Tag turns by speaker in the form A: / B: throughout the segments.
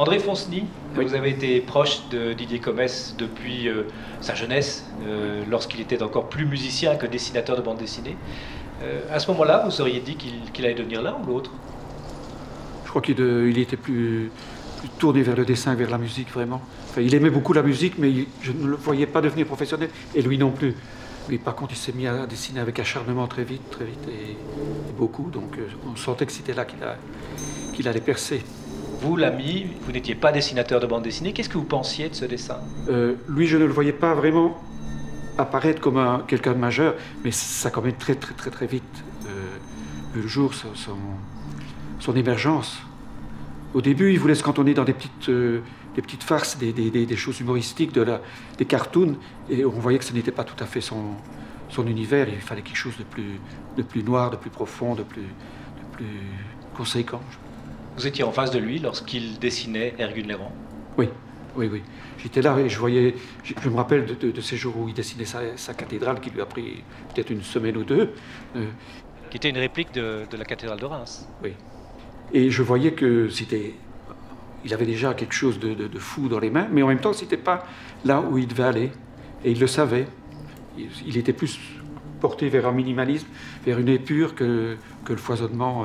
A: André Fonceny,
B: Oui.
A: vous avez été proche de Didier Commès depuis sa jeunesse, lorsqu'il était encore plus musicien que dessinateur de bande dessinée. À ce moment-là, vous auriez dit qu'il allait devenir l'un ou l'autre?
B: Je crois qu'il était plus tourné vers le dessin, vers la musique, vraiment. Enfin, il aimait beaucoup la musique, mais je ne le voyais pas devenir professionnel, et lui non plus. Mais par contre, il s'est mis à dessiner avec acharnement très vite, et beaucoup. Donc on sentait que c'était là qu'il allait percer.
A: Vous, l'ami, vous n'étiez pas dessinateur de bande dessinée. Qu'est-ce que vous pensiez de ce dessin?
B: Lui, je ne le voyais pas vraiment apparaître comme quelqu'un de majeur, mais ça a quand même très vite vu le jour, son émergence. Au début, il voulait se cantonner dans des petites farces, des choses humoristiques, des cartoons, et on voyait que ce n'était pas tout à fait son univers. Il fallait quelque chose de plus noir, de plus profond, de plus conséquent.
A: Vous étiez en face de lui lorsqu'il dessinait Hercule Léron?
B: Oui. J'étais là et je me rappelle de ces jours où il dessinait sa cathédrale, qui lui a pris peut-être une semaine ou deux.
A: Qui était une réplique de la cathédrale de Reims.
B: Oui. Et je voyais que il avait déjà quelque chose de fou dans les mains, mais en même temps, c'était pas là où il devait aller. Et il le savait. Il était plus porté vers un minimalisme, vers une épure que le foisonnement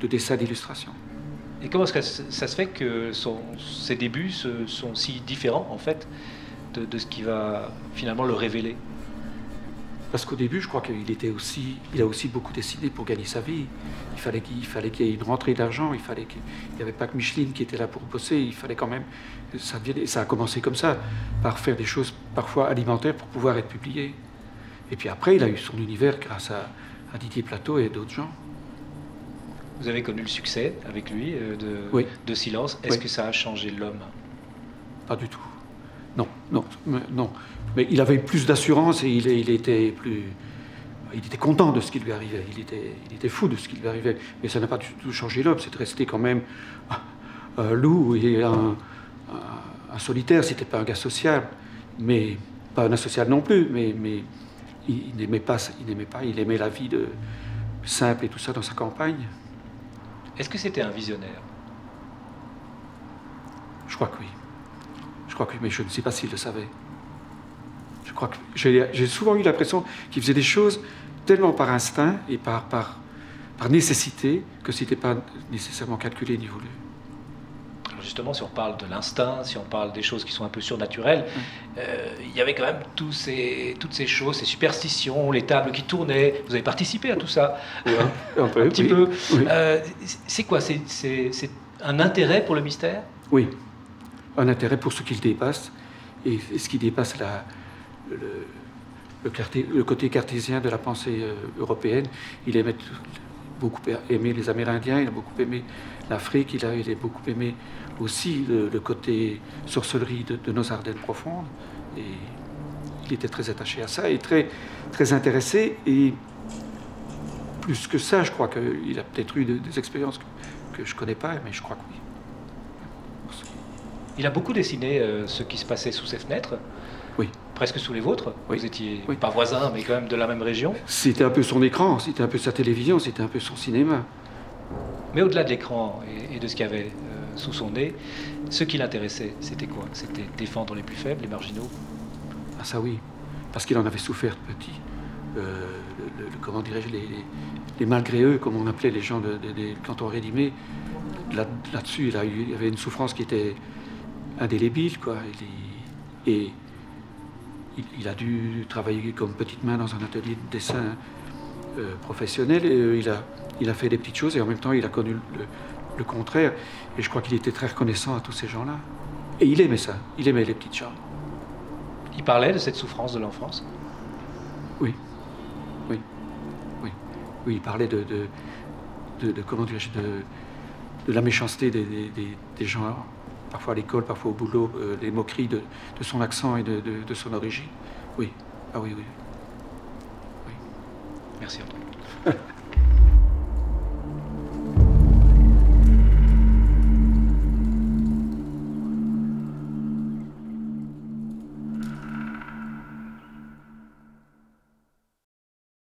B: de dessins d'illustration.
A: Et comment est-ce que ça se fait que ses débuts sont si différents, en fait, de ce qui va finalement le révéler?
B: Parce qu'au début, je crois qu'il a aussi beaucoup dessiné pour gagner sa vie. Il fallait qu'il y ait une rentrée d'argent, il n'y avait pas que Micheline qui était là pour bosser, il fallait quand même... Ça a commencé comme ça, par faire des choses parfois alimentaires pour pouvoir être publié. Et puis après, il a eu son univers grâce à Didier Plateau et d'autres gens.
A: Vous avez connu le succès avec lui
B: Oui.
A: de Silence. Est-ce
B: Oui.
A: que ça a changé l'homme?
B: Pas du tout. Non. Mais il avait plus d'assurance et il était content de ce qui lui arrivait. Il était fou de ce qui lui arrivait. Mais ça n'a pas du tout changé l'homme. C'est resté quand même un loup et un solitaire. C'était pas un gars social, mais pas un asocial non plus. Mais il n'aimait pas. Il aimait la vie simple et tout ça dans sa campagne.
A: Est-ce que c'était un visionnaire?
B: Je crois que oui. Mais je ne sais pas s'il le savait. Je crois que j'ai souvent eu l'impression qu'il faisait des choses tellement par instinct et par nécessité que ce n'était pas nécessairement calculé ni voulu.
A: Alors justement, si on parle de l'instinct, si on parle des choses qui sont un peu surnaturelles, il y avait quand même toutes ces choses, ces superstitions, les tables qui tournaient. Vous avez participé à tout ça?
B: Un peu,
A: un petit peu.
B: Oui.
A: C'est quoi? C'est un intérêt pour le mystère?
B: Oui. Un intérêt pour ce qu'il dépasse, et ce qui dépasse le côté cartésien de la pensée européenne. Il aimait beaucoup aimé les Amérindiens, il a beaucoup aimé l'Afrique, il a beaucoup aimé aussi le côté sorcellerie de nos Ardennes profondes. Et il était très attaché à ça et très intéressé. Et plus que ça, je crois qu'il a peut-être eu des expériences que je ne connais pas, mais je crois que oui.
A: Il a beaucoup dessiné ce qui se passait sous ses fenêtres.
B: Oui.
A: Presque sous les vôtres.
B: Oui.
A: Vous étiez
B: Oui.
A: pas voisins, mais quand même de la même région.
B: C'était un peu son écran, c'était un peu sa télévision, c'était un peu son cinéma.
A: Mais au-delà de l'écran et de ce qu'il y avait sous son nez, ce qui l'intéressait, c'était quoi? C'était défendre les plus faibles, les marginaux?
B: Ah ça oui, parce qu'il en avait souffert petit. Comment dirais-je, les malgré eux, comme on appelait les gens des cantons rédimés, là-dessus, il y avait une souffrance qui était indélébile, quoi. Et il a dû travailler comme petite main dans un atelier de dessin professionnel. Et il a fait des petites choses et en même temps, il a connu le contraire. Et je crois qu'il était très reconnaissant à tous ces gens-là. Et il aimait ça. Il aimait les petites gens.
A: Il parlait de cette souffrance de l'enfance?
B: Oui. Il parlait de comment dirais-je, de la méchanceté des gens, parfois à l'école, parfois au boulot, les moqueries de son accent et de son origine. Oui. Ah oui.
A: Merci Antoine.